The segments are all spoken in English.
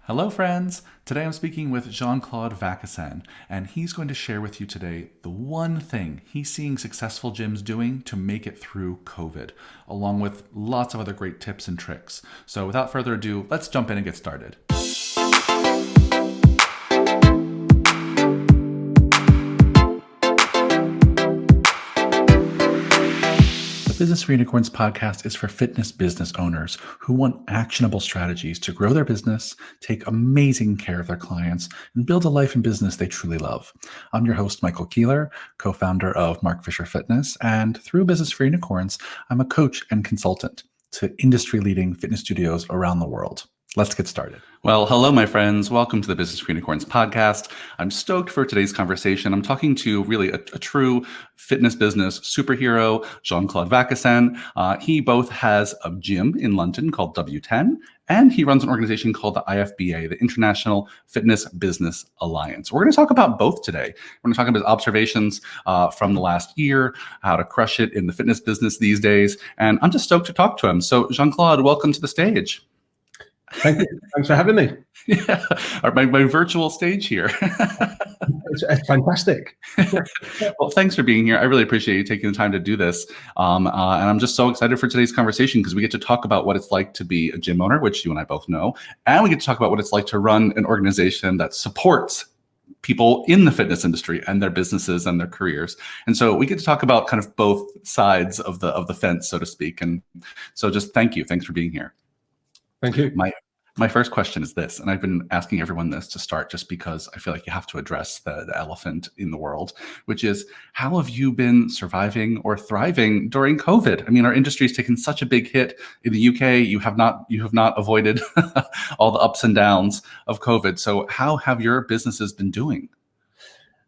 Hello, friends! Today I'm speaking with Jean-Claude Vaccasin, and he's going to share with you today the one thing he's seeing successful gyms doing to make it through COVID, along with lots of other great tips and tricks. So without further ado, let's jump in and get started. The Business for Unicorns podcast is for fitness business owners who want actionable strategies to grow their business, take amazing care of their clients, and build a life and business they truly love. I'm your host, Michael Keeler, co-founder of Mark Fisher Fitness, and through Business for Unicorns, I'm a coach and consultant to industry-leading fitness studios around the world. Let's get started. Well, hello, my friends. Welcome to the Business for Unicorns podcast. I'm stoked for today's conversation. I'm talking to really a true fitness business superhero, Jean-Claude Vaccasin. He both has a gym in London called W10, and he runs an organization called the IFBA, the International Fitness Business Alliance. We're going to talk about both today. We're going to talk about his observations from the last year, how to crush it in the fitness business these days, and I'm just stoked to talk to him. So, Jean-Claude, welcome to the stage. Thank you. Thanks for having me. Yeah, my virtual stage here. It's fantastic. Well, thanks for being here. I really appreciate you taking the time to do this. And I'm just so excited for today's conversation because we get to talk about what it's like to be a gym owner, which you and I both know. And we get to talk about what it's like to run an organization that supports people in the fitness industry and their businesses and their careers. And so we get to talk about kind of both sides of the fence, so to speak. And so just thank you. Thanks for being here. Thank you. My first question is this, and I've been asking everyone this to start just because I feel like you have to address the elephant in the world, which is how have you been surviving or thriving during COVID? I mean, our industry has taken such a big hit in the UK. You have not avoided all the ups and downs of COVID. So how have your businesses been doing?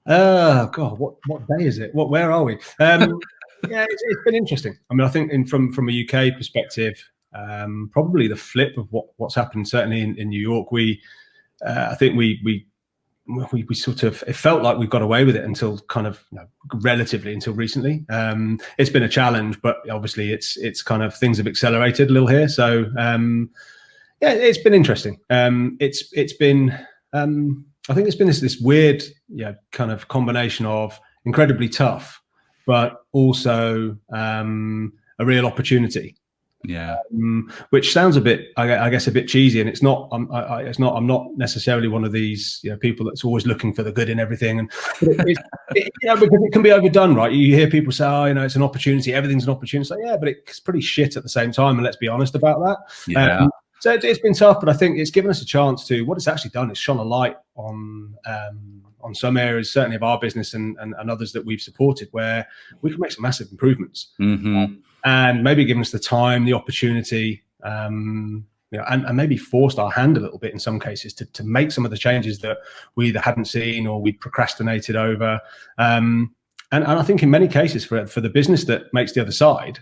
God, what day is it? Where are we? Yeah, it's been interesting. I mean, I think from a UK perspective, probably the flip of what's happened certainly in New York. I think we sort of, it felt like we got away with it until kind of relatively until recently. It's been a challenge, but obviously it's kind of things have accelerated a little here. So yeah, it's been interesting. It's been I think it's been this weird kind of combination of incredibly tough, but also a real opportunity. Yeah, which sounds a bit, I guess, a bit cheesy, and it's not. I'm not necessarily one of these people that's always looking for the good in everything, and because it can be overdone, right? You hear people say, "Oh, it's an opportunity. Everything's an opportunity." It's like, yeah, but it's pretty shit at the same time, and let's be honest about that. Yeah. So it's been tough, but I think it's given us a chance to. What it's actually done is shone a light on some areas, certainly of our business and others that we've supported, where we can make some massive improvements. Mm-hmm. And maybe given us the time, the opportunity, and maybe forced our hand a little bit in some cases to make some of the changes that we either hadn't seen or we procrastinated over. And I think in many cases for the business that makes the other side,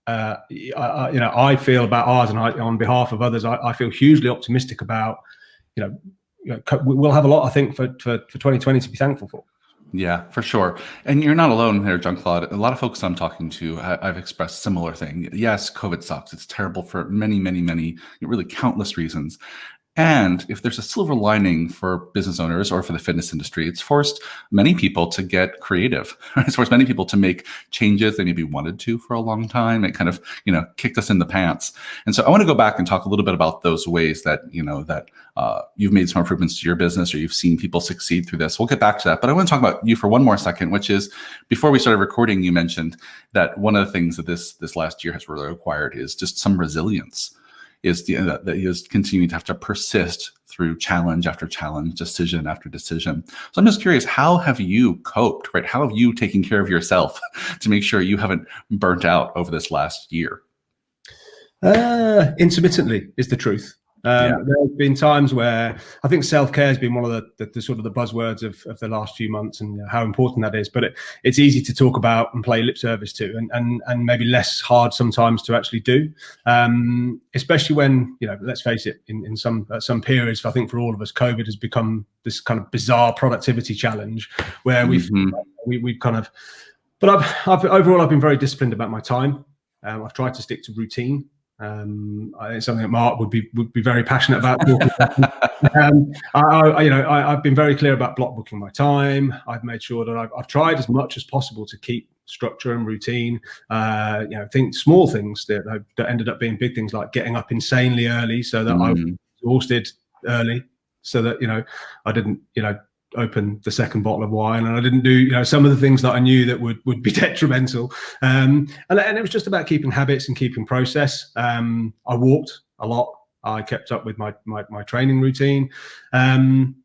I feel about ours, and on behalf of others, I feel hugely optimistic about. We'll have a lot, I think, for 2020 to be thankful for. Yeah, for sure. And you're not alone there, Jean-Claude. A lot of folks I'm talking to, I've expressed similar thing. Yes, COVID sucks. It's terrible for many, many, many, really countless reasons. And if there's a silver lining for business owners or for the fitness industry, it's forced many people to get creative. It's forced many people to make changes they maybe wanted to for a long time. It kind of, kicked us in the pants. And so I want to go back and talk a little bit about those ways that, you've made some improvements to your business or you've seen people succeed through this. We'll get back to that. But I want to talk about you for one more second, which is before we started recording, you mentioned that one of the things that this last year has really required is just some resilience. That he is continuing to have to persist through challenge after challenge, decision after decision. So I'm just curious, how have you coped, right? How have you taken care of yourself to make sure you haven't burnt out over this last year? Intermittently is the truth. There have been times where I think self-care has been one of the sort of the buzzwords of the last few months, and how important that is. But it's easy to talk about and play lip service to, and maybe less hard sometimes to actually do. Especially when let's face it, in some periods, I think for all of us, COVID has become this kind of bizarre productivity challenge where we've kind of. But I've overall been very disciplined about my time. I've tried to stick to routine. I think something that Mark would be very passionate about talking about. I've been very clear about block booking my time. I've made sure that I've tried as much as possible to keep structure and routine. Think small things that ended up being big things, like getting up insanely early so that I was exhausted early, so that I didn't open the second bottle of wine, and I didn't do some of the things that I knew that would be detrimental. And it was just about keeping habits and keeping process. I walked a lot. I kept up with my training routine. And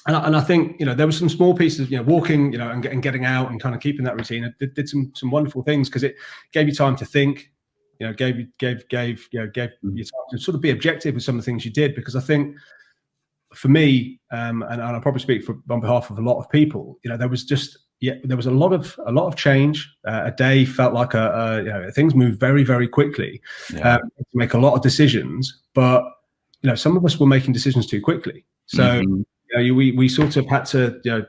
I think there were some small pieces, walking, and getting out and kind of keeping that routine. It did some wonderful things, because it gave you time to think. Gave you time to sort of be objective with some of the things you did. Because I think, for me, and I'll probably speak on behalf of a lot of people, there was a lot of change. A day felt like things moved very, very quickly. To make a lot of decisions, but some of us were making decisions too quickly. So we sort of had to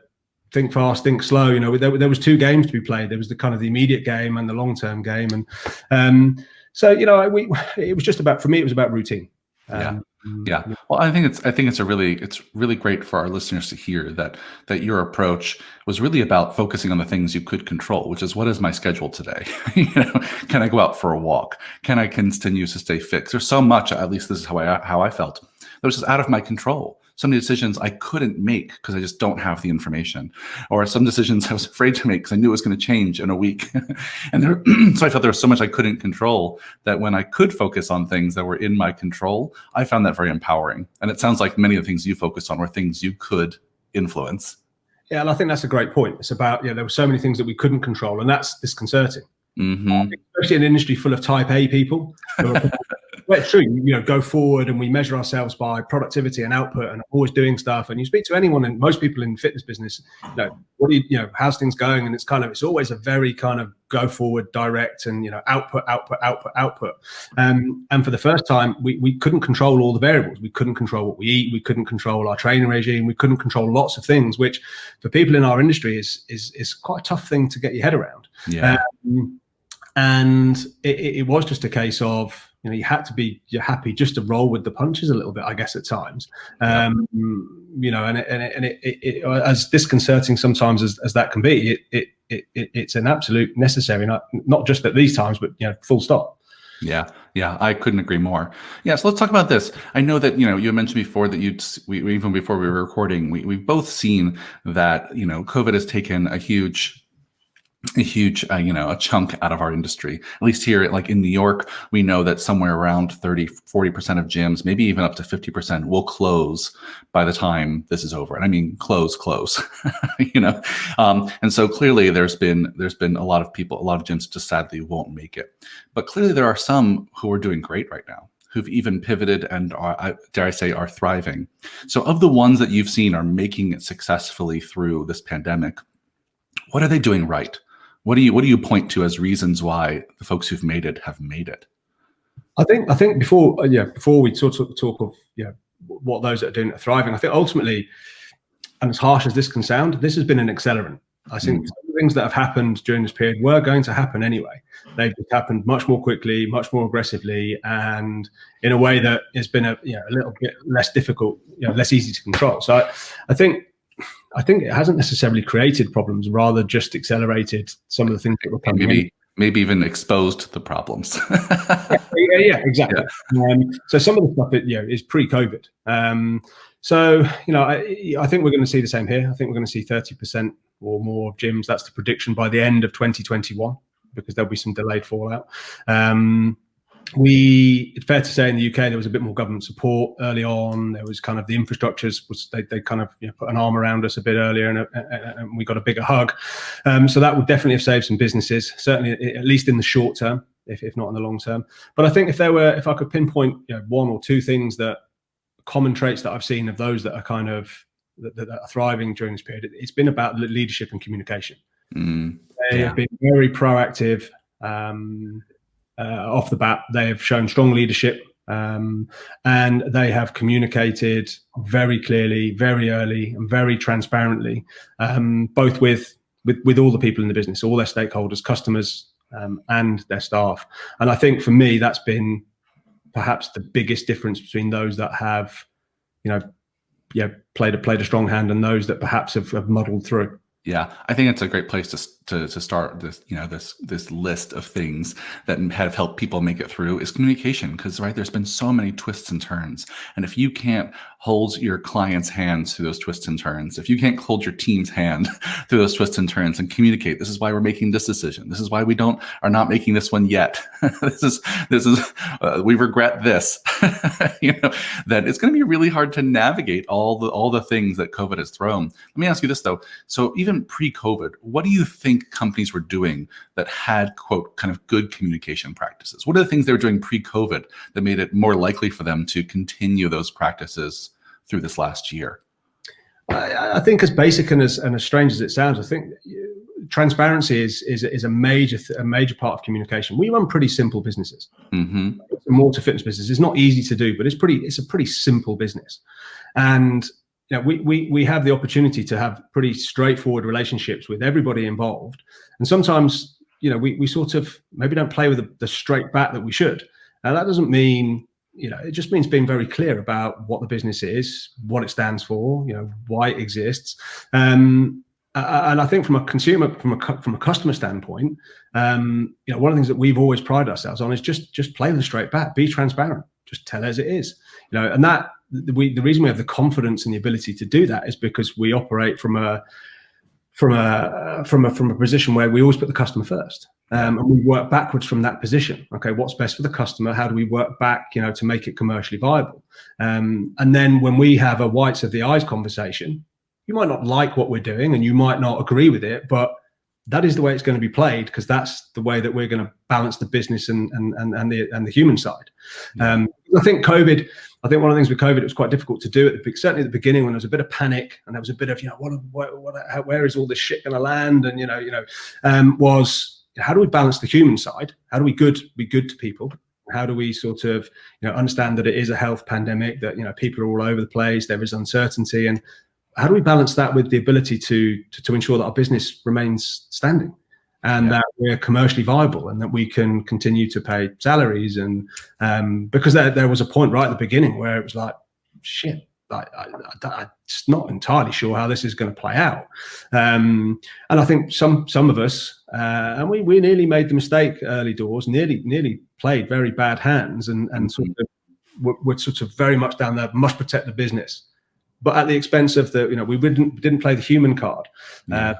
think fast, think slow. There was two games to be played. There was the kind of the immediate game and the long-term game, and it was just about, for me, it was about routine. Yeah. Well, I think it's really great for our listeners to hear that your approach was really about focusing on the things you could control, which is, what is my schedule today? Can I go out for a walk? Can I continue to stay fit? There's so much, at least this is how I felt, that was just out of my control. So many decisions I couldn't make because I just don't have the information, or some decisions I was afraid to make because I knew it was going to change in a week. And so I felt there was so much I couldn't control, that when I could focus on things that were in my control, I found that very empowering. And it sounds like many of the things you focused on were things you could influence. Yeah, and I think that's a great point. It's about, there were so many things that we couldn't control, and that's disconcerting. Especially in an industry full of type A people. Well, it's true. Go forward, and we measure ourselves by productivity and output, and always doing stuff. And you speak to anyone, and most people in fitness business, what do how's things going? And it's always a very kind of go forward, direct, and output. And for the first time, we couldn't control all the variables. We couldn't control what we eat. We couldn't control our training regime. We couldn't control lots of things, which for people in our industry is quite a tough thing to get your head around. Yeah. And it was just a case of, you had to be happy just to roll with the punches a little bit, I guess, at times. And it as disconcerting sometimes as that can be, it's an absolute necessary, not just at these times, but full stop. Yeah, I couldn't agree more. Yeah, so let's talk about this. I know that you mentioned before that even before we were recording, we've both seen that COVID has taken a huge a chunk out of our industry. At least here, like in New York, we know that somewhere around 30-40% of gyms, maybe even up to 50%, will close by the time this is over. And I mean close. And so clearly there's been a lot of gyms just sadly won't make it. But clearly there are some who are doing great right now, who've even pivoted and are, dare I say, are thriving. So of the ones that you've seen are making it successfully through this pandemic, what are they doing right? What do you point to as reasons why the folks who've made it have made it? I think before we talk of what those that are doing are thriving, I think ultimately, and as harsh as this can sound, this has been an accelerant. I think some of the things that have happened during this period were going to happen anyway. They've just happened much more quickly, much more aggressively, and in a way that has been a little bit less difficult, less easy to control. So I think it hasn't necessarily created problems, rather just accelerated some of the things that were coming. Maybe even exposed the problems. yeah, exactly. Yeah. So some of the stuff is pre-COVID. I think we're going to see the same here. I think we're going to see 30% or more of gyms. That's the prediction by the end of 2021, because there'll be some delayed fallout. It's fair to say in the UK there was a bit more government support early on. There was kind of the infrastructures they kind of put an arm around us a bit earlier, and we got a bigger hug. So that would definitely have saved some businesses, certainly at least in the short term, if not in the long term. But I think if I could pinpoint one or two things, that common traits that I've seen of those that are kind of that are thriving during this period, it's been about leadership and communication. They have been very proactive. Off the bat, they have shown strong leadership, and they have communicated very clearly, very early, and very transparently, both with all the people in the business, all their stakeholders, customers, and their staff. And I think for me, that's been perhaps the biggest difference between those that have, played a strong hand and those that perhaps have muddled through. Yeah, I think it's a great place to start this, this list of things that have helped people make it through is communication. Because there's been so many twists and turns, and if you can't hold your clients' hands through those twists and turns, if you can't hold your team's hand through those twists and turns and communicate, this is why we're making this decision. This is why we are not making this one yet. this is we regret this. That it's going to be really hard to navigate all the things that COVID has thrown. Let me ask you this though. So even pre-COVID, what do you think companies were doing that had, quote, kind of good communication practices? What are the things they were doing pre-COVID that made it more likely for them to continue those practices through this last year? I think as basic and as strange as it sounds, I think transparency is a major part of communication. We run pretty simple businesses. Mm-hmm. More to fitness business. It's not easy to do, but it's a pretty simple business. And we have the opportunity to have pretty straightforward relationships with everybody involved. And sometimes, we sort of maybe don't play with the straight bat that we should. Now, that doesn't mean, it just means being very clear about what the business is, what it stands for, why it exists. And I think from a consumer, from a customer standpoint, one of the things that we've always prided ourselves on is just play with a straight bat, be transparent, just tell as it is, and that the reason we have the confidence and the ability to do that is because we operate from a position where we always put the customer first, and we work backwards from that position. Okay, what's best for the customer? How do we work back, to make it commercially viable? And then when we have a whites of the eyes conversation, you might not like what we're doing and you might not agree with it, but that is the way it's going to be played, because that's the way that we're going to balance the business and the human side. Yeah. I think one of the things with COVID, it was quite difficult to do certainly at the beginning, when there was a bit of panic and there was a bit of, where is all this shit going to land? And, was how do we balance the human side? How do we be good to people? How do we sort of, understand that it is a health pandemic, that, people are all over the place, there is uncertainty, and how do we balance that with the ability to ensure that our business remains standing and that we're commercially viable and that we can continue to pay salaries? And because there was a point right at the beginning where it was like, shit, I'm just not entirely sure how this is going to play out. And I think some of us, and we nearly made the mistake early doors, nearly played very bad hands and sort of were sort of very much down there, must protect the business, but at the expense of we didn't play the human card. Yeah.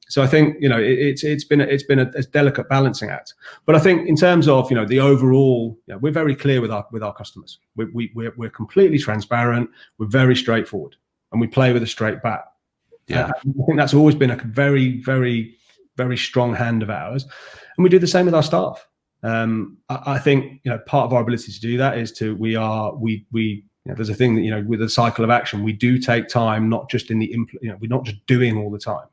So I think it's been a delicate balancing act. But I think in terms of the overall, we're very clear with our customers. We're completely transparent. We're very straightforward, and we play with a straight bat. Yeah, I think that's always been a very, very, very strong hand of ours, and we do the same with our staff. I think part of our ability to do that is there's a thing that, with the cycle of action, we do take time, not just in we're not just doing all the time.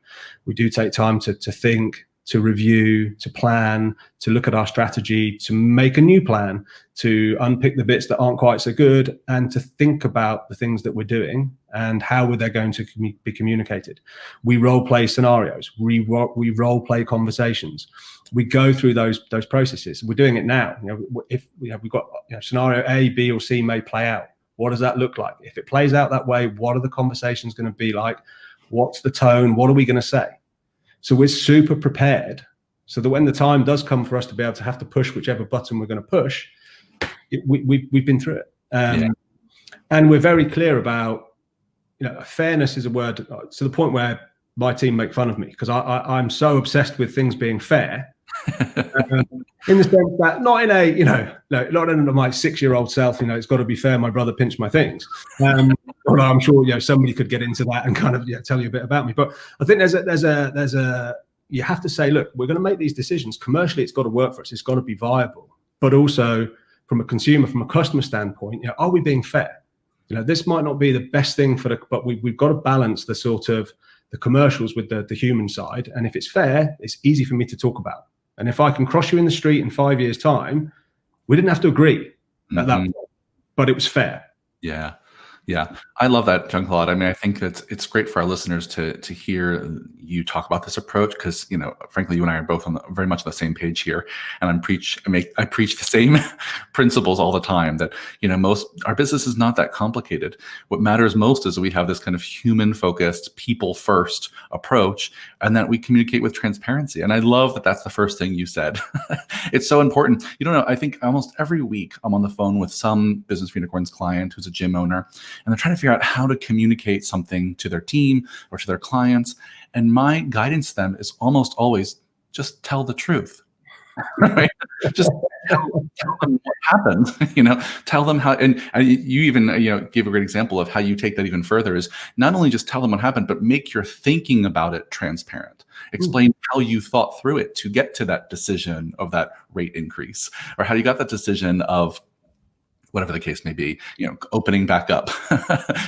We do take time to think, to review, to plan, to look at our strategy, to make a new plan, to unpick the bits that aren't quite so good, and to think about the things that we're doing and how they're going to be communicated. We role play scenarios. We role play conversations. We go through those processes. We're doing it now. If we've got scenario A, B, or C may play out. What does that look like? If it plays out that way, what are the conversations going to be like? What's the tone? What are we going to say? So we're super prepared so that when the time does come for us to be able to have to push whichever button we're going to push, we've been through it. And we're very clear about, fairness is a word to the point where my team make fun of me because I'm so obsessed with things being fair. In the sense that not in a not in my 6-year-old self, it's got to be fair, my brother pinched my things, although I'm sure somebody could get into that and kind of tell you a bit about me. But I think there's a you have to say, look, we're going to make these decisions commercially, it's got to work for us, it's got to be viable, but also from a consumer, from a customer standpoint, are we being fair? This might not be the best thing but we've got to balance the sort of the commercials with the human side, and if it's fair, it's easy for me to talk about. And if I can cross you in the street in 5 years' time, we didn't have to agree at that point, but it was fair. Yeah. Yeah, I love that, Jean-Claude. I mean, I think that it's great for our listeners to hear you talk about this approach because, frankly, you and I are both on very much on the same page here, and I preach the same principles all the time. That most our business is not that complicated. What matters most is we have this kind of human-focused, people-first approach, and that we communicate with transparency. And I love that that's the first thing you said. It's so important. You don't know. I think almost every week I'm on the phone with some Business for Unicorns client who's a gym owner, and they're trying to figure out how to communicate something to their team or to their clients. And my guidance to them is almost always just tell the truth. Right? Just tell them what happened. Tell them how. And you even gave a great example of how you take that even further. Is not only just tell them what happened, but make your thinking about it transparent. Explain how you thought through it to get to that decision of that rate increase, or how you got that decision of whatever the case may be, opening back up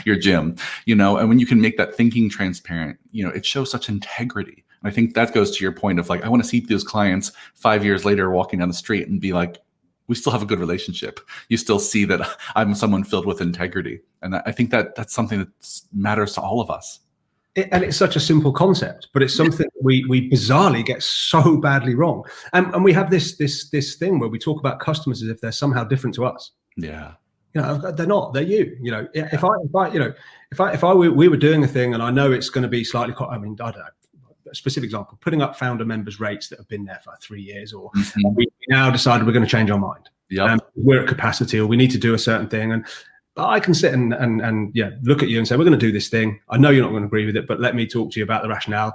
your gym, and when you can make that thinking transparent, it shows such integrity. And I think that goes to your point of like, I want to see those clients 5 years later walking down the street and be like, we still have a good relationship. You still see that I'm someone filled with integrity. And I think that that's something that matters to all of us. And it's such a simple concept, but it's something we bizarrely get so badly wrong. And we have this thing where we talk about customers as if they're somehow different to us. Yeah. They're not. They're you. If we were doing a thing, and I know it's going to be slightly. I don't know. A specific example: putting up founder members' rates that have been there for 3 years, or we now decided we're going to change our mind. Yeah. We're at capacity, or we need to do a certain thing, and I can sit and look at you and say, we're going to do this thing. I know you're not going to agree with it, but let me talk to you about the rationale.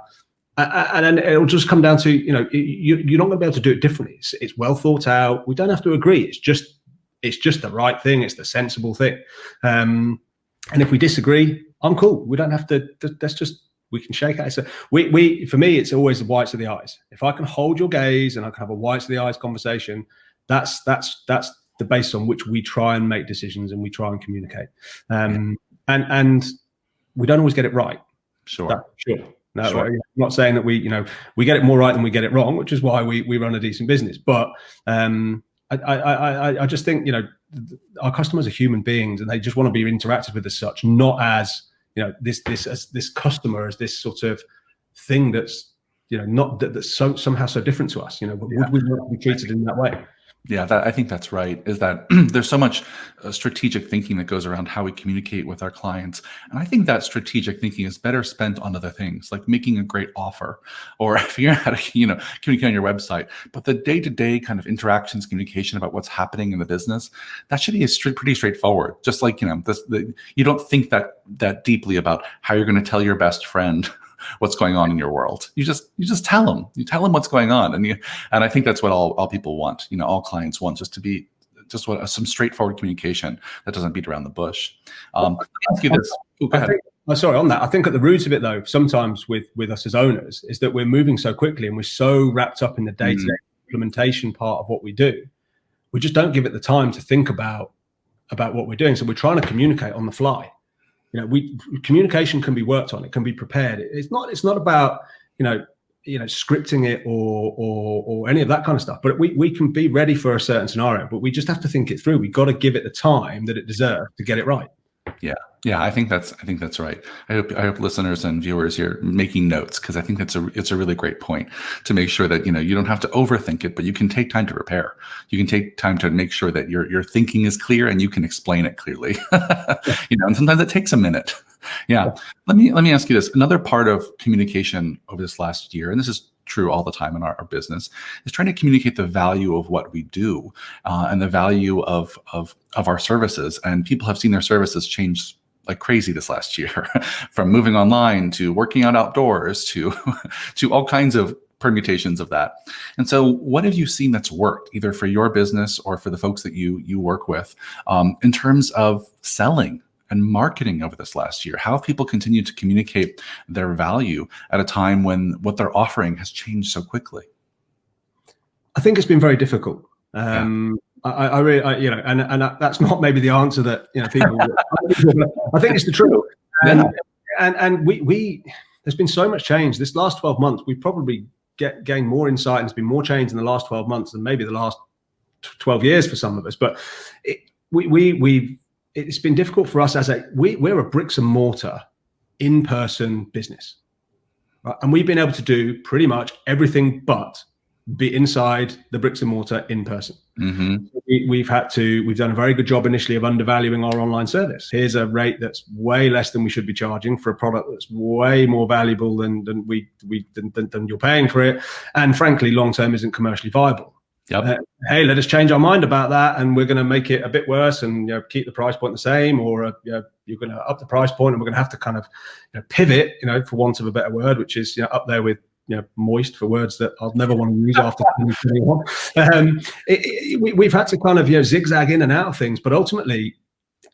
And then it'll just come down to you're not going to be able to do it differently. It's well thought out. We don't have to agree. It's just the right thing. It's the sensible thing. And if we disagree, I'm cool. We don't have to. We can shake out. So for me, it's always the whites of the eyes. If I can hold your gaze and I can have a whites of the eyes conversation, that's the basis on which we try and make decisions and we try and communicate. And we don't always get it right. Sure. No, sure. I'm not saying that we get it more right than we get it wrong, which is why we run a decent business. But I just think our customers are human beings, and they just want to be interacted with as such, not as this customer as this sort of thing that's not that's somehow so different to us. Would we want to be treated in that way? Yeah, I think that's right, is that there's so much strategic thinking that goes around how we communicate with our clients. And I think that strategic thinking is better spent on other things, like making a great offer or figuring out how to communicate on your website. But the day-to-day kind of interactions, communication about what's happening in the business, that should be pretty straightforward. Just like, you don't think that deeply about how you're going to tell your best friend what's going on in your world. You just tell them. You tell them what's going on, and I think that's what all people want. All clients want, just to be some straightforward communication that doesn't beat around the bush. Let me ask you this. Go ahead. Sorry, on that, I think at the root of it, though, sometimes with us as owners, is that we're moving so quickly and we're so wrapped up in the day-to-day implementation part of what we do, we just don't give it the time to think about what we're doing. So we're trying to communicate on the fly. Communication can be worked on. It can be prepared. It's not about scripting it or any of that kind of stuff. But we can be ready for a certain scenario, but we just have to think it through. We've got to give it the time that it deserves to get it right. Yeah, I think that's right. I hope listeners and viewers here making notes, because I think it's a really great point to make sure that you don't have to overthink it, but you can take time to prepare. You can take time to make sure that your thinking is clear and you can explain it clearly. And sometimes it takes a minute. Yeah. Let me ask you this. Another part of communication over this last year, and this is true all the time in our business, is trying to communicate the value of what we do and the value of our services. And people have seen their services change like crazy this last year, from moving online to working out outdoors to all kinds of permutations of that. And so what have you seen that's worked, either for your business or for the folks that you work with, in terms of selling and marketing over this last year? How have people continued to communicate their value at a time when what they're offering has changed so quickly? I think it's been very difficult. I really, and that's not maybe the answer that people. I think it's the truth. And we there's been so much change this last 12 months. We've probably gained more insight, and there's been more change in the last 12 months than maybe the last 12 years for some of us. But we've it's been difficult for us as we're a bricks and mortar in-person business, right? And we've been able to do pretty much everything but be inside the bricks and mortar in person. Mm-hmm. We've done a very good job initially of undervaluing our online service. Here's a rate that's way less than we should be charging for a product that's way more valuable than you're paying for it, and frankly, long term isn't commercially viable. Yep. Hey, let us change our mind about that, and we're going to make it a bit worse, and keep the price point the same, or you're going to up the price point, and we're going to have to kind of pivot, for want of a better word, which is up there with moist for words that I'll never want to use after 2021. We've had to kind of zigzag in and out of things, but ultimately,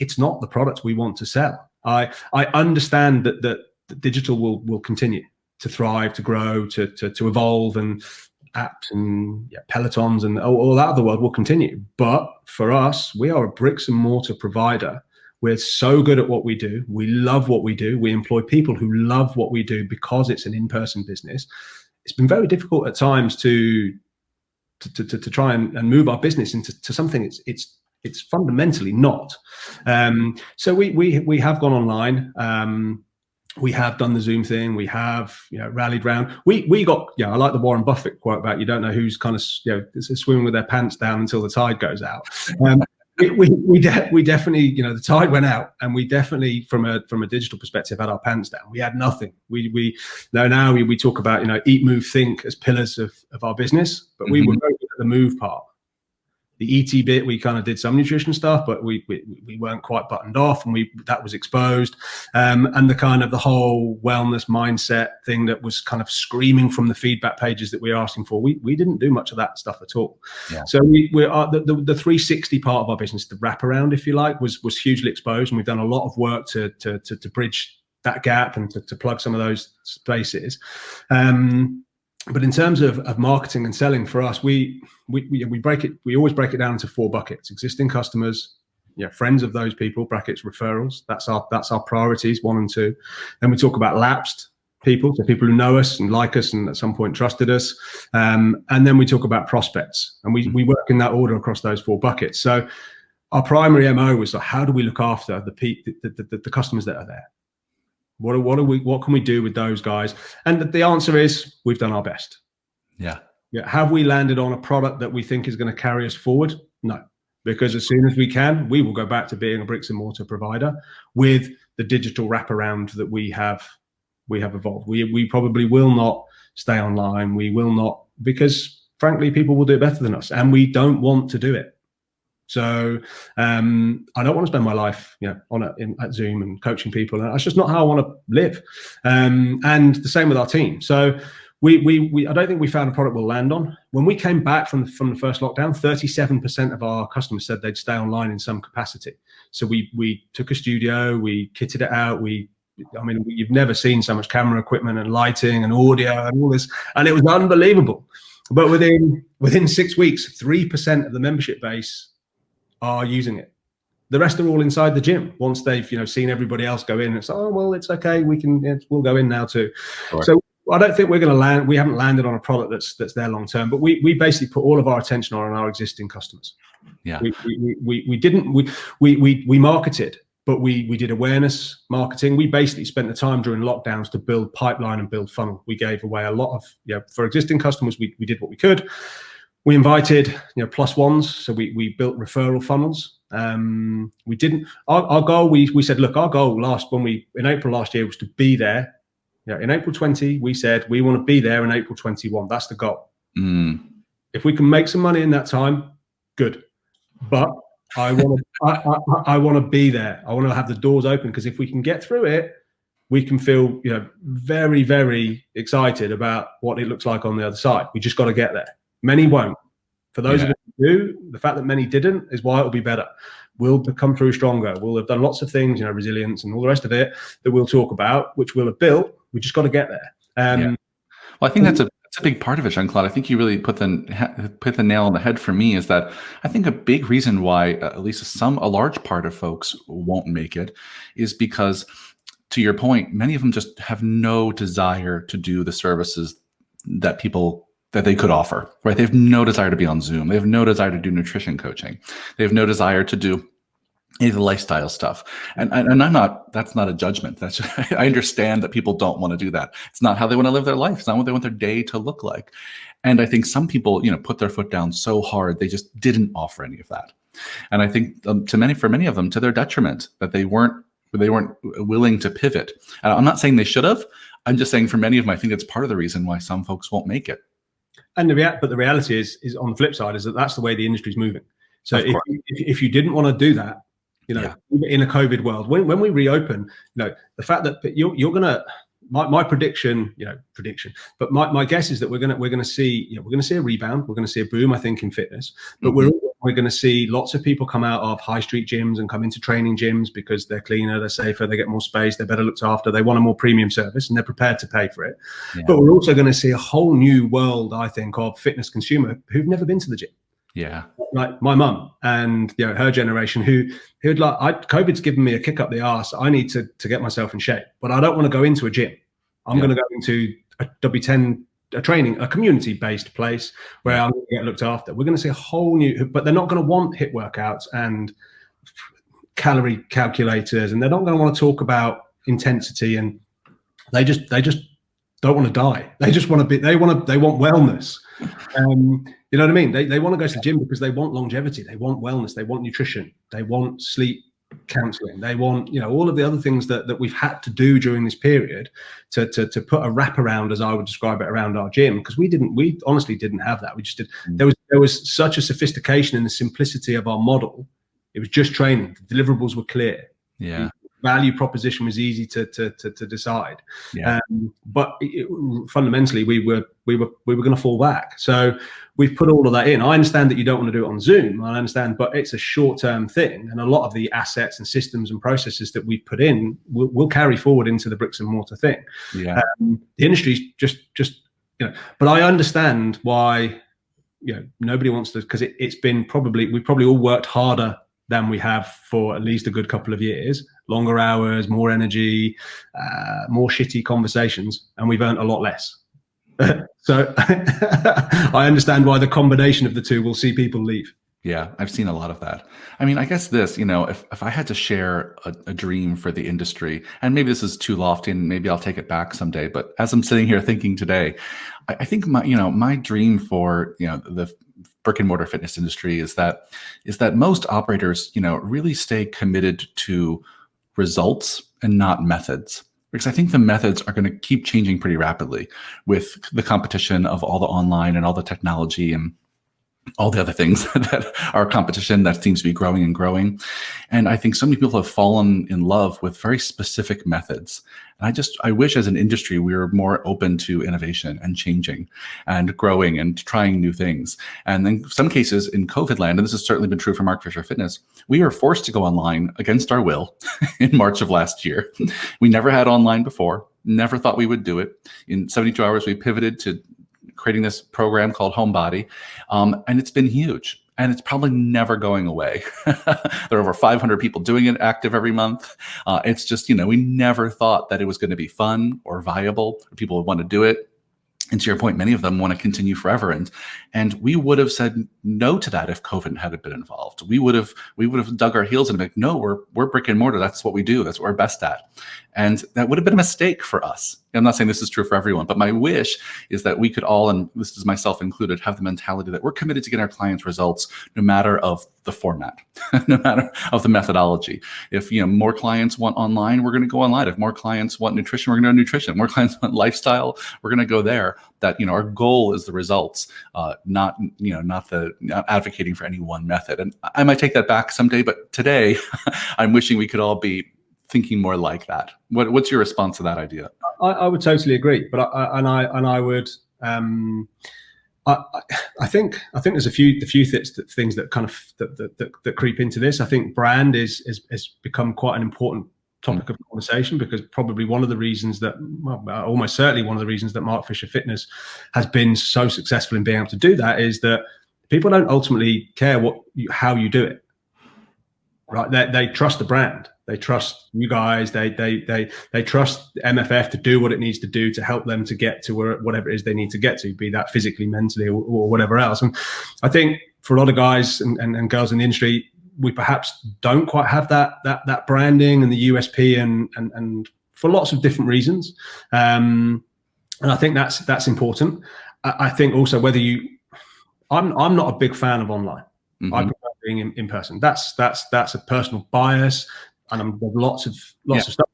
it's not the product we want to sell. I understand that digital will continue to thrive, to grow, to evolve, and apps and Pelotons and all that of the world will continue. But for us, we are a bricks and mortar provider. We're so good at what we do. We love what we do. We employ people who love what we do because it's an in-person business. It's been very difficult at times to try and move our business into something it's fundamentally not. So we have gone online. We have done the Zoom thing. We have rallied round. We got I like the Warren Buffett quote about you don't know who's kind of swimming with their pants down until the tide goes out. We definitely the tide went out, and we definitely from a digital perspective had our pants down. We had nothing. We talk about eat, move, think as pillars of our business, but we were very good at the move part. The ET bit, we kind of did some nutrition stuff, but we weren't quite buttoned off, and that was exposed. And the kind of the whole wellness mindset thing that was kind of screaming from the feedback pages that we were asking for, we didn't do much of that stuff at all. Yeah. So we are the 360 part of our business, the wraparound, if you like, was hugely exposed, and we've done a lot of work to bridge that gap and to plug some of those spaces. But in terms of marketing and selling for us, we always break it down into 4 buckets: existing customers, friends of those people, brackets referrals. That's our priorities, 1 and 2. Then we talk about lapsed people, so people who know us and like us and at some point trusted us. And then we talk about prospects, and we work in that order across those 4 buckets. So our primary MO was how do we look after the customers that are there? What can we do with those guys? And the answer is we've done our best. Yeah. Have we landed on a product that we think is going to carry us forward? No, because as soon as we can, we will go back to being a bricks and mortar provider with the digital wraparound that we have evolved. We probably will not stay online. We will not, because frankly, people will do it better than us, and we don't want to do it. So I don't want to spend my life, at Zoom and coaching people. And that's just not how I want to live. And the same with our team. So I don't think we found a product we'll land on. When we came back from the first lockdown, 37% of our customers said they'd stay online in some capacity. So we took a studio, we kitted it out, you've never seen so much camera equipment and lighting and audio and all this, and it was unbelievable. But within 6 weeks, 3% of the membership base are using it. The rest are all inside the gym. Once they've seen everybody else go in, it's it's okay. We'll go in now too. Sure. So I don't think we're going to land. We haven't landed on a product that's there long term. But we basically put all of our attention on our existing customers. Yeah. We marketed, but we did awareness marketing. We basically spent the time during lockdowns to build pipeline and build funnel. We gave away a lot of for existing customers. We did what we could. We invited plus ones, so we built referral funnels. We didn't. Our goal. We said, look, our goal in April last year was to be there. In April 20, we said we want to be there in April 21. That's the goal. If we can make some money in that time, good. But I want to be there. I want to have the doors open, because if we can get through it, we can feel very, very excited about what it looks like on the other side. We just got to get there. Many won't. For those of us who do, the fact that many didn't is why it'll be better. We'll come through stronger. We'll have done lots of things, resilience and all the rest of it that we'll talk about, which we'll have built. We just got to get there. Well, I think that's a big part of it, Jean-Claude. I think you really put the nail on the head for me, is that I think a big reason why at least a large part of folks won't make it is because, to your point, many of them just have no desire to do the services that they could offer, right? They have no desire to be on Zoom. They have no desire to do nutrition coaching. They have no desire to do any of the lifestyle stuff. And I'm not, that's not a judgment. That's just, I understand that people don't want to do that. It's not how they want to live their life. It's not what they want their day to look like. And I think some people, put their foot down so hard, they just didn't offer any of that. And I think for many of them, to their detriment, that they weren't willing to pivot. I'm not saying they should have. I'm just saying for many of them, I think it's part of the reason why some folks won't make it. And but the reality is on the flip side is that that's the way the industry's moving. So if you didn't want to do that, in a COVID world, when we reopen, the fact that you're gonna, my prediction, but my guess is that we're gonna see a rebound, we're gonna see a boom, I think, in fitness, but we're going to see lots of people come out of high street gyms and come into training gyms because they're cleaner, they're safer, they get more space, they're better looked after, they want a more premium service, and they're prepared to pay for it. Yeah. But we're also going to see a whole new world, I think, of fitness consumer who've never been to the gym. Yeah, like my mum and her generation, who'd like, COVID's given me a kick up the arse. I need to get myself in shape, but I don't want to go into a gym. I'm going to go into a W10. A training, a community-based place where I'm going to get looked after. We're going to see a whole new, but they're not going to want HIIT workouts and calorie calculators, and they're not going to want to talk about intensity, and they just don't want to die. They just want to be. They want wellness. You know what I mean? They want to go to the gym because they want longevity. They want wellness. They want nutrition. They want sleep counseling. They want, all of the other things that we've had to do during this period to put a wrap around, as I would describe it, around our gym, because we honestly didn't have that. We just did. There was such a sophistication in the simplicity of our model. It was just training. The deliverables were clear. Yeah. The value proposition was easy to decide. Yeah. But fundamentally, we were going to fall back. So we've put all of that in. I understand that you don't want to do it on Zoom. I understand, but it's a short-term thing, and a lot of the assets and systems and processes that we've put in will carry forward into the bricks and mortar thing. Yeah. The industry's just but I understand why nobody wants to, because it's been we've probably all worked harder than we have for at least a good couple of years. Longer hours, more energy, more shitty conversations, and we've earned a lot less. So I understand why the combination of the two will see people leave. Yeah, I've seen a lot of that. I mean, I guess this, if I had to share a dream for the industry, and maybe this is too lofty and maybe I'll take it back someday, but as I'm sitting here thinking today, I think my dream for, the brick and mortar fitness industry is that most operators, really stay committed to results and not methods. Because I think the methods are going to keep changing pretty rapidly with the competition of all the online and all the technology and all the other things that are competition that seems to be growing and growing. And I think so many people have fallen in love with very specific methods. And I wish as an industry, we were more open to innovation and changing and growing and trying new things. And in some cases in COVID land, and this has certainly been true for Mark Fisher Fitness, we were forced to go online against our will in March of last year. We never had online before, never thought we would do it. In 72 hours, we pivoted to creating this program called Homebody, and it's been huge. And it's probably never going away. There are over 500 people doing it active every month. It's just, we never thought that it was going to be fun or viable, or people would want to do it. And to your point, many of them want to continue forever. And we would have said no to that if COVID hadn't been involved. We would have dug our heels and been like, no, we're brick and mortar. That's what we do. That's what we're best at. And that would have been a mistake for us. I'm not saying this is true for everyone, but my wish is that we could all, and this is myself included, have the mentality that we're committed to get our clients results no matter of the format, no matter of the methodology. If more clients want online, we're going to go online. If more clients want nutrition, we're going to go nutrition. More clients want lifestyle, we're going to go there. That our goal is the results, not advocating for any one method. And I might take that back someday, but today I'm wishing we could all be thinking more like that. What's your response to that idea? I would totally agree, but I would. I think there's a few things that kind of that creep into this. I think brand has become quite an important topic of conversation, because probably one of the reasons that, almost certainly one of the reasons that Mark Fisher Fitness has been so successful in being able to do that is that people don't ultimately care how you do it. Right? They trust the brand. They trust you guys. They trust MFF to do what it needs to do to help them to get to whatever it is they need to get to, be that physically, mentally, or whatever else. And I think for a lot of guys and girls in the industry, we perhaps don't quite have that branding and the USP, and for lots of different reasons. And I think that's important. I think also I'm not a big fan of online. I prefer being in person. That's a personal bias, and there's lots of stuff.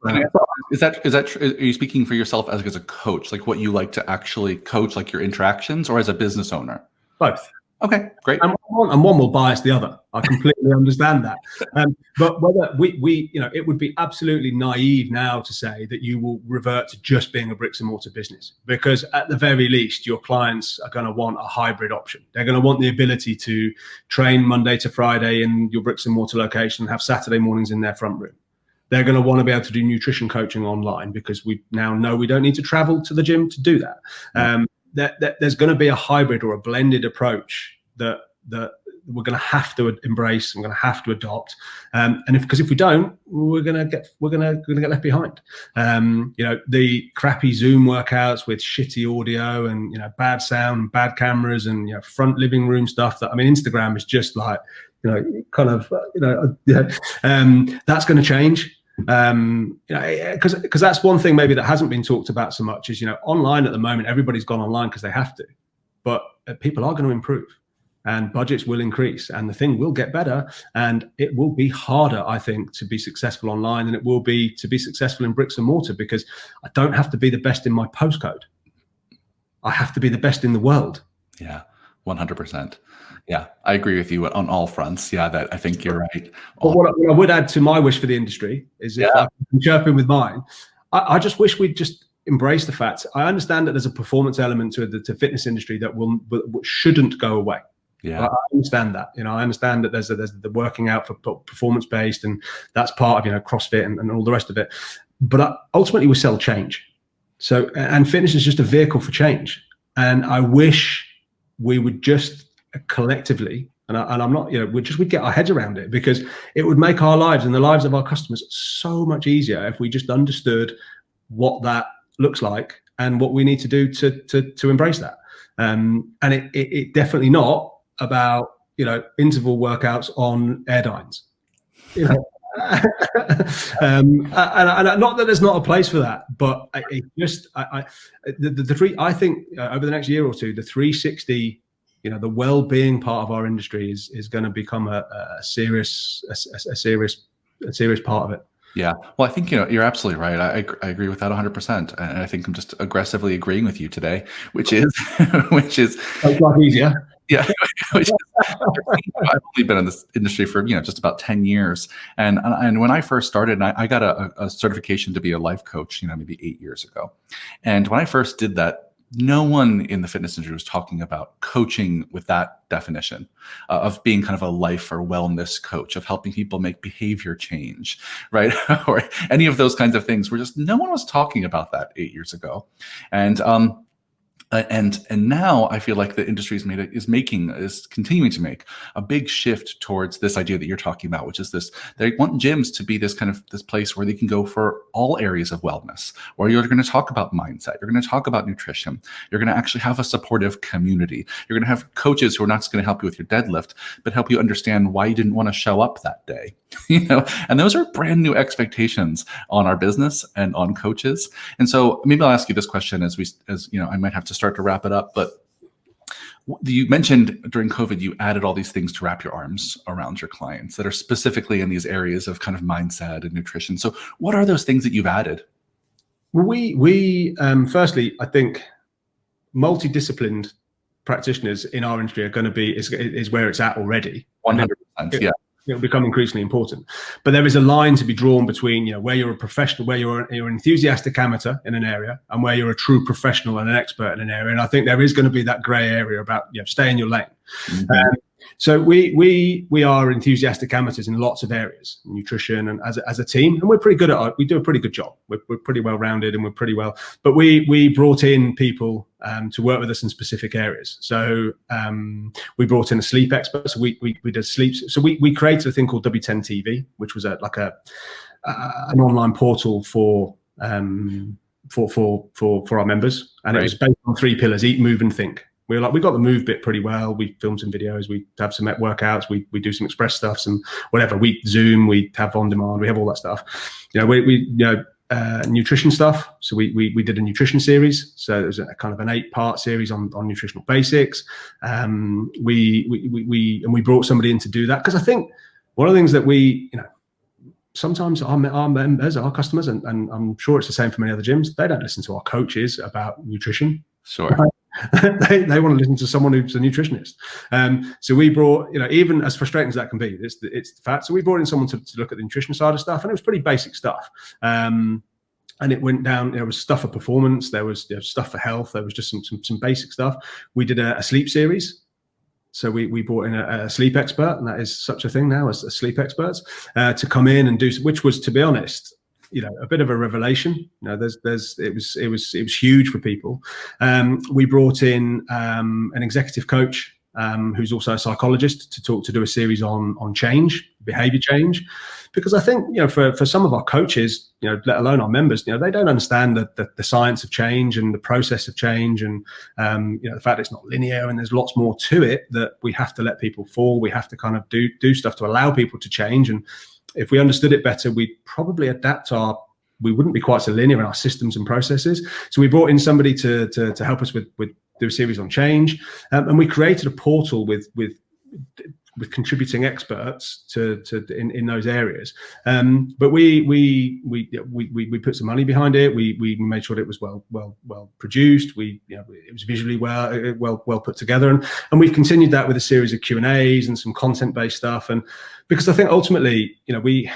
Is that true? Are you speaking for yourself as a coach, like what you like to actually coach, like your interactions, or as a business owner? Both. Okay, great. And one will bias the other. I completely understand that. But whether it would be absolutely naive now to say that you will revert to just being a bricks and mortar business, because at the very least, your clients are going to want a hybrid option. They're going to want the ability to train Monday to Friday in your bricks and mortar location, and have Saturday mornings in their front room. They're going to want to be able to do nutrition coaching online, because we now know we don't need to travel to the gym to do that. There's going to be a hybrid or a blended approach that we're going to have to embrace. We're going to have to adopt, because if we don't, we're going to get left behind. The crappy Zoom workouts with shitty audio and bad sound, and bad cameras, and front living room stuff. Instagram is just like that's going to change. Because that's one thing maybe that hasn't been talked about so much is online at the moment. Everybody's gone online because they have to, but people are going to improve, and budgets will increase, and the thing will get better, and it will be harder, I think, to be successful online than it will be to be successful in bricks and mortar, because I don't have to be the best in my postcode. I have to be the best in the world. Yeah, 100%. Yeah, I agree with you on all fronts. Yeah, that I think you're right. But what I would add to my wish for the industry is, if I can chirp in with mine, I just wish we'd just embrace the fact. I understand that there's a performance element to the fitness industry that shouldn't go away. Yeah, I understand that. I understand that there's the working out for performance based, and that's part of CrossFit and all the rest of it. But ultimately, we sell change. So, and fitness is just a vehicle for change. And I wish we would just collectively, and I'm not, we'd get our heads around it, because it would make our lives and the lives of our customers so much easier if we just understood what that looks like and what we need to do to embrace that. And it definitely not about interval workouts on airlines. And not that there's not a place for that, but I think over the next year or two, the 360, the well-being part of our industry is going to become a serious part of it. Yeah. Well, I think, you're absolutely right. I agree with that 100%. And I think I'm just aggressively agreeing with you today, which is It's not easier. Yeah. I've only been in this industry for, just about 10 years. And when I first started, I got a certification to be a life coach, maybe 8 years ago. And when I first did that, no one in the fitness industry was talking about coaching with that definition of being kind of a life or wellness coach, of helping people make behavior change, right? Or any of those kinds of things. No one was talking about that 8 years ago. And now I feel like the industry is continuing to make a big shift towards this idea that you're talking about, which is this: they want gyms to be this place where they can go for all areas of wellness, where you're going to talk about mindset, you're going to talk about nutrition, you're going to actually have a supportive community, you're going to have coaches who are not just going to help you with your deadlift, but help you understand why you didn't want to show up that day. And those are brand new expectations on our business and on coaches. And so maybe I'll ask you this question as I might have to start to wrap it up, but you mentioned during COVID, you added all these things to wrap your arms around your clients that are specifically in these areas of kind of mindset and nutrition. So what are those things that you've added? Well, we firstly, I think multidisciplined practitioners in our industry are going to be is where it's at already. 100%. Yeah. It'll become increasingly important, but there is a line to be drawn between where you're a professional, where you're an enthusiastic amateur in an area, and where you're a true professional and an expert in an area. And I think there is going to be that grey area about stay in your lane. Mm-hmm. So we are enthusiastic amateurs in lots of areas, nutrition and as a team, and we're pretty good at it. We do a pretty good job. We're pretty well rounded, and we're pretty well. But we brought in people to work with us in specific areas. So we brought in a sleep expert. So we did sleep. So we created a thing called W10 TV, which was an online portal for our members, and It was based on 3 pillars: eat, move, and think. We were like, we got the move bit pretty well. We film some videos, we have some workouts, we do some express stuff, some whatever. We Zoom, we have on demand, we have all that stuff. Nutrition stuff. So we did a nutrition series. So it was a kind of an 8-part series on nutritional basics. We brought somebody in to do that, because I think one of the things that sometimes our members, our customers, and I'm sure it's the same for many other gyms, they don't listen to our coaches about nutrition. Sure. They want to listen to someone who's a nutritionist. So we brought, even as frustrating as that can be, it's the fact. So we brought in someone to look at the nutrition side of stuff, and it was pretty basic stuff. And it went down. There was stuff for performance. There was stuff for health. There was just some basic stuff. We did a sleep series. So we brought in a sleep expert, and that is such a thing now as sleep experts, to come in and do, which was, to be honest, a bit of a revelation. It was huge for people. We brought in an executive coach who's also a psychologist to do a series on change, behavior change, because I think for some of our coaches, let alone our members, they don't understand the science of change and the process of change, and the fact it's not linear and there's lots more to it, that we have to let people fall. We have to kind of do stuff to allow people to change. And if we understood it better, we'd probably we wouldn't be quite so linear in our systems and processes. So we brought in somebody to help us with do a series on change, and we created a portal with contributing experts in those areas. But we put some money behind it. We made sure that it was well produced. It was visually well put together, and we've continued that with a series of Q&As and some content-based stuff. And because I think ultimately, we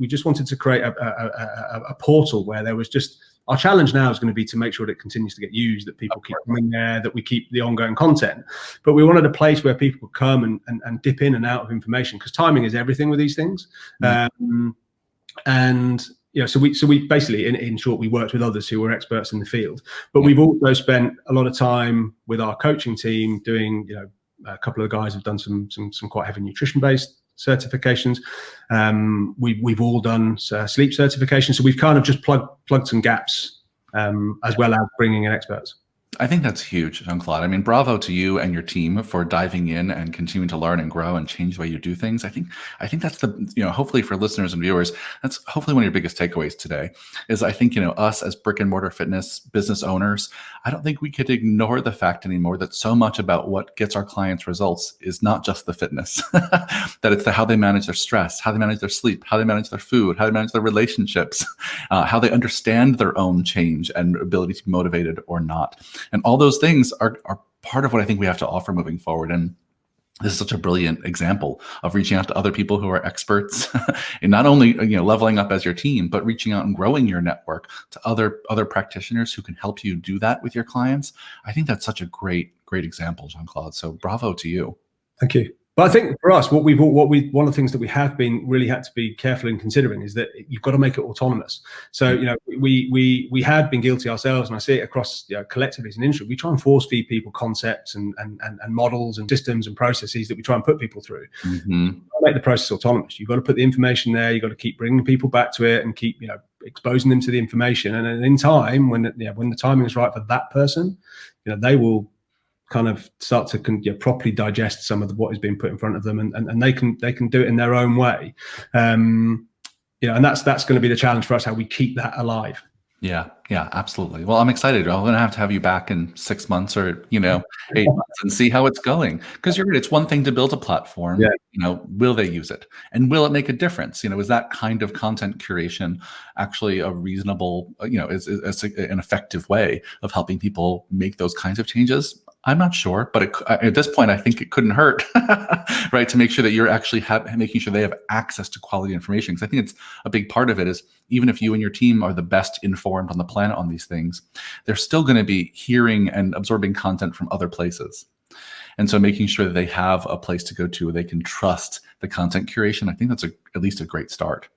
just wanted to create a portal where there was just, our challenge now is going to be to make sure that it continues to get used, that people keep coming there, that we keep the ongoing content. But we wanted a place where people could come and dip in and out of information, because timing is everything with these things. So we basically, in short, we worked with others who were experts in the field. But we've also spent a lot of time with our coaching team doing, a couple of guys have done some quite heavy nutrition-based certifications. We've all done sleep certifications. So we've kind of just plugged some gaps, as well as bringing in experts. I think that's huge, Jean-Claude. I mean, bravo to you and your team for diving in and continuing to learn and grow and change the way you do things. I think that's the, hopefully for listeners and viewers, that's hopefully one of your biggest takeaways today is, I think, us as brick and mortar fitness business owners, I don't think we could ignore the fact anymore that so much about what gets our clients results is not just the fitness, that it's how they manage their stress, how they manage their sleep, how they manage their food, how they manage their relationships, how they understand their own change and ability to be motivated or not. And all those things are part of what I think we have to offer moving forward. And this is such a brilliant example of reaching out to other people who are experts and not only leveling up as your team, but reaching out and growing your network to other practitioners who can help you do that with your clients. I think that's such a great example, Jean-Claude. So bravo to you. Thank you. But I think for us, one of the things that we have been really had to be careful in considering is that you've got to make it autonomous. So we had been guilty ourselves, and I see it across collectively as an industry. We try and force feed people concepts and models and systems and processes that we try and put people through. Mm-hmm. Make the process autonomous. You've got to put the information there. You've got to keep bringing people back to it and keep exposing them to the information. And then in time, when the timing is right for that person, they will kind of start to properly digest some of what is being put in front of them, and they can do it in their own way. And that's going to be the challenge for us, how we keep that alive. Yeah, absolutely. Well, I'm excited. I'm going to have you back in 6 months or 8 months and see how it's going. Because you're right, it's one thing to build a platform. Yeah. Will they use it, and will it make a difference? Is that kind of content curation actually a reasonable, is an effective way of helping people make those kinds of changes? I'm not sure, but at this point, I think it couldn't hurt, right? To make sure that you're actually making sure they have access to quality information. Because I think it's a big part of it is, even if you and your team are the best informed on the planet on these things, they're still going to be hearing and absorbing content from other places. And so making sure that they have a place to go to where they can trust the content curation, I think that's at least a great start.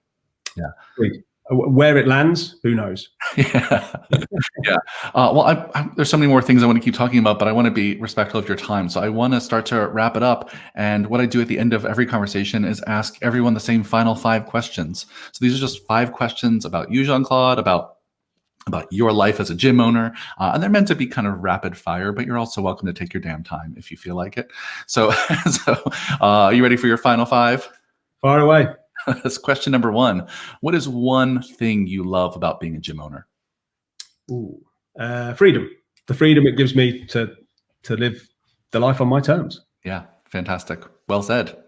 Yeah. Where it lands, who knows? Yeah. Well, there's so many more things I want to keep talking about, but I want to be respectful of your time. So I want to start to wrap it up. And what I do at the end of every conversation is ask everyone the same final 5 questions. So these are just 5 questions about you, Jean-Claude, about about your life as a gym owner. And they're meant to be kind of rapid fire, but you're also welcome to take your damn time if you feel like it. So, are you ready for your final 5? Fire away. That's question number 1. What is one thing you love about being a gym owner? Ooh. Freedom. The freedom it gives me to live the life on my terms. Yeah, fantastic. Well said.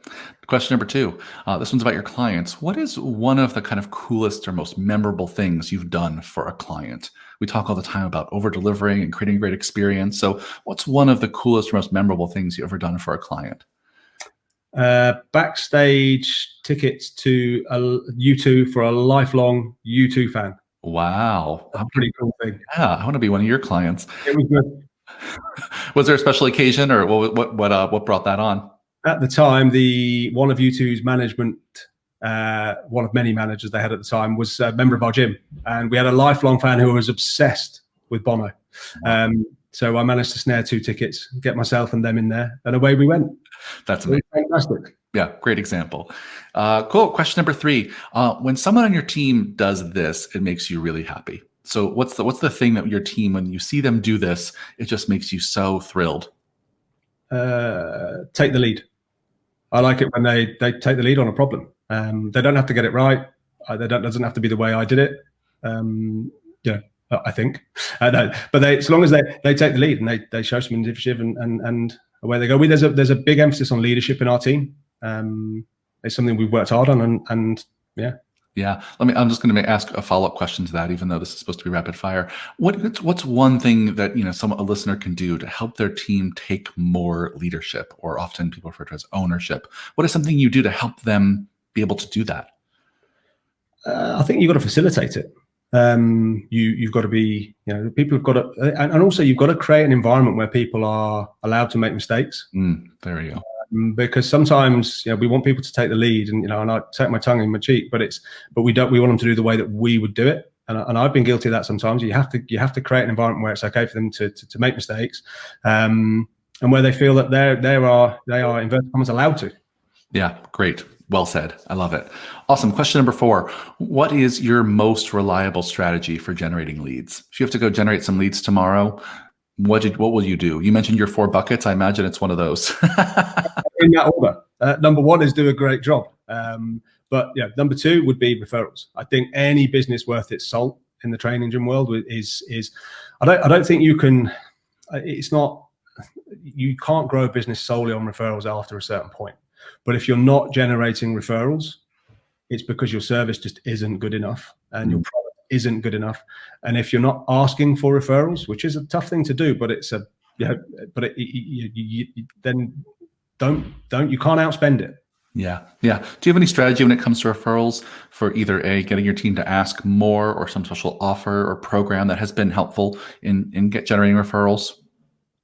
Question number 2. This one's about your clients. What is one of the kind of coolest or most memorable things you've done for a client? We talk all the time about over-delivering and creating a great experience. So what's one of the coolest or most memorable things you've ever done for a client? Backstage tickets to U2 for a lifelong U2 fan. Wow. That's a pretty cool thing. Yeah, I want to be one of your clients. It was good. Was there a special occasion, or what brought that on? At the time, one of U2's management, one of many managers they had at the time, was a member of our gym, and we had a lifelong fan who was obsessed with Bono. Wow. So I managed to snare 2 tickets, get myself and them in there, and away we went. That's amazing. Fantastic. Yeah, great example. Cool. Question number 3. When someone on your team does this, it makes you really happy. So what's the thing that your team, when you see them do this, it just makes you so thrilled? Take the lead. I like it when they take the lead on a problem. They don't have to get it right. It doesn't have to be the way I did it. I think. No, but as long as they take the lead and they show some initiative and away they go. There's a big emphasis on leadership in our team. It's something we've worked hard on, and yeah. Yeah. I'm just going to ask a follow-up question to that, even though this is supposed to be rapid fire. What's one thing that a listener can do to help their team take more leadership, or often people refer to as ownership? What is something you do to help them be able to do that? I think you've got to facilitate it. You've got to be, people have got to, and also you've got to create an environment where people are allowed to make mistakes. There you go. Because sometimes we want people to take the lead, and and I take my tongue in my cheek, but we want them to do the way that we would do it. And I've been guilty of that sometimes. You have to create an environment where it's okay for them to make mistakes, and where they feel that they are inverted commas allowed to. Yeah, great. Well said. I love it. Awesome. Question number 4. What is your most reliable strategy for generating leads? If you have to go generate some leads tomorrow, what will you do? You mentioned your 4 buckets. I imagine it's one of those. In that order. Number 1 is do a great job. But number 2 would be referrals. I think any business worth its salt in the training gym world is I don't think you can. You can't grow a business solely on referrals after a certain point. But if you're not generating referrals, it's because your service just isn't good enough and your product isn't good enough. And if you're not asking for referrals, which is a tough thing to do, but it's then you can't outspend it. Yeah. Do you have any strategy when it comes to referrals for either getting your team to ask more, or some special offer or program that has been helpful in generating referrals?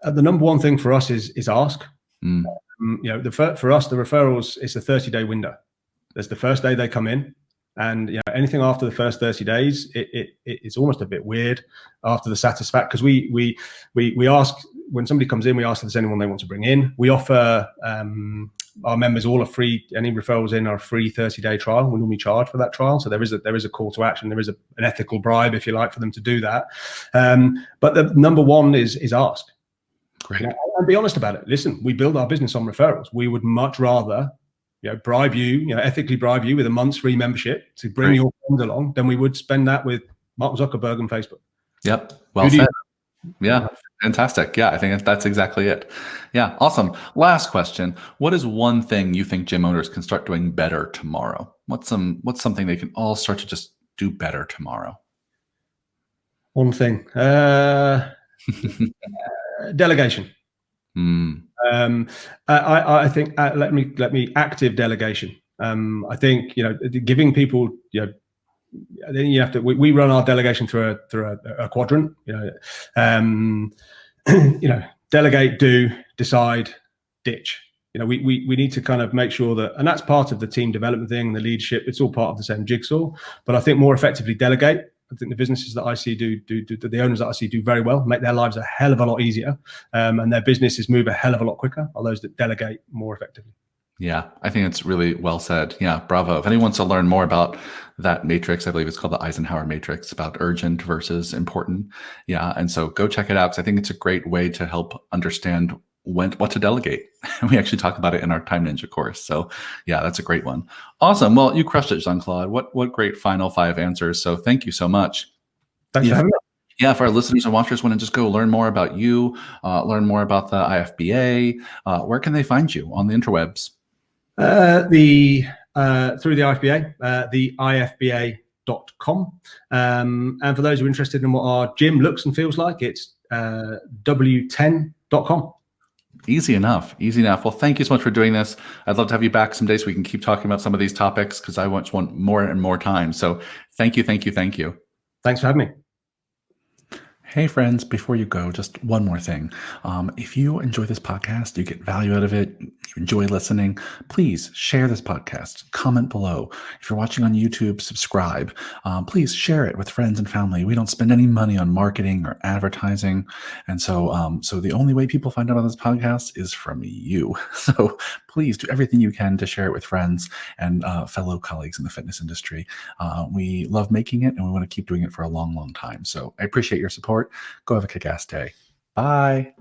The number 1 thing for us is ask. For us, the referrals, it's a 30-day window. There's the first day they come in, and anything after the first 30 days, it's almost a bit weird after the satisfaction, because we ask when somebody comes in, we ask if there's anyone they want to bring in. We offer our members all any referrals in are a free 30-day trial. We normally charge for that trial, so there is a call to action. There is an ethical bribe, if you like, for them to do that. But the number 1 is ask. Great. And be honest about it. Listen, we build our business on referrals. We would much rather bribe you, ethically bribe you with a month's free membership to bring your friends along than we would spend that with Mark Zuckerberg and Facebook. Yep. Well said. Yeah. Fantastic. Yeah, I think that's exactly it. Yeah. Awesome. Last question. What is one thing you think gym owners can start doing better tomorrow? What's something they can all start to just do better tomorrow? One thing. Delegation. I think let me active delegation. I think giving people then you have to. We run our delegation through a quadrant. Delegate, do, decide, ditch. We need to kind of make sure that, and that's part of the team development thing, the leadership. It's all part of the same jigsaw. But I think more effectively delegate. I think the businesses that I see do the owners that I see do very well, make their lives a hell of a lot easier, and their businesses move a hell of a lot quicker are those that delegate more effectively. Yeah, I think it's really well said. Yeah, bravo. If anyone wants to learn more about that matrix, I believe it's called the Eisenhower matrix, about urgent versus important. Yeah, and so go check it out because I think it's a great way to help understand what to delegate. We actually talk about it in our Time Ninja course. So yeah, that's a great one. Awesome. Well, you crushed it, Jean-Claude. What great final 5 answers. So thank you so much. Thanks for If having me. yeah, if our listeners and watchers want to just go learn more about you, learn more about the IFBA, where can they find you on the interwebs? The through the IFBA, the ifba.com. And for those who are interested in what our gym looks and feels like, it's w10.com. Easy enough. Easy enough. Well, thank you so much for doing this. I'd love to have you back someday so we can keep talking about some of these topics because I want more and more time. So thank you, thank you, thank you. Thanks for having me. Hey, friends, before you go, just one more thing. If you enjoy this podcast, you get value out of it, you enjoy listening, please share this podcast, comment below. If you're watching on YouTube, subscribe. Please share it with friends and family. We don't spend any money on marketing or advertising. And so, so the only way people find out about this podcast is from you. So please do everything you can to share it with friends and fellow colleagues in the fitness industry. We love making it and we want to keep doing it for a long, long time. So I appreciate your support. Go have a kick-ass day. Bye.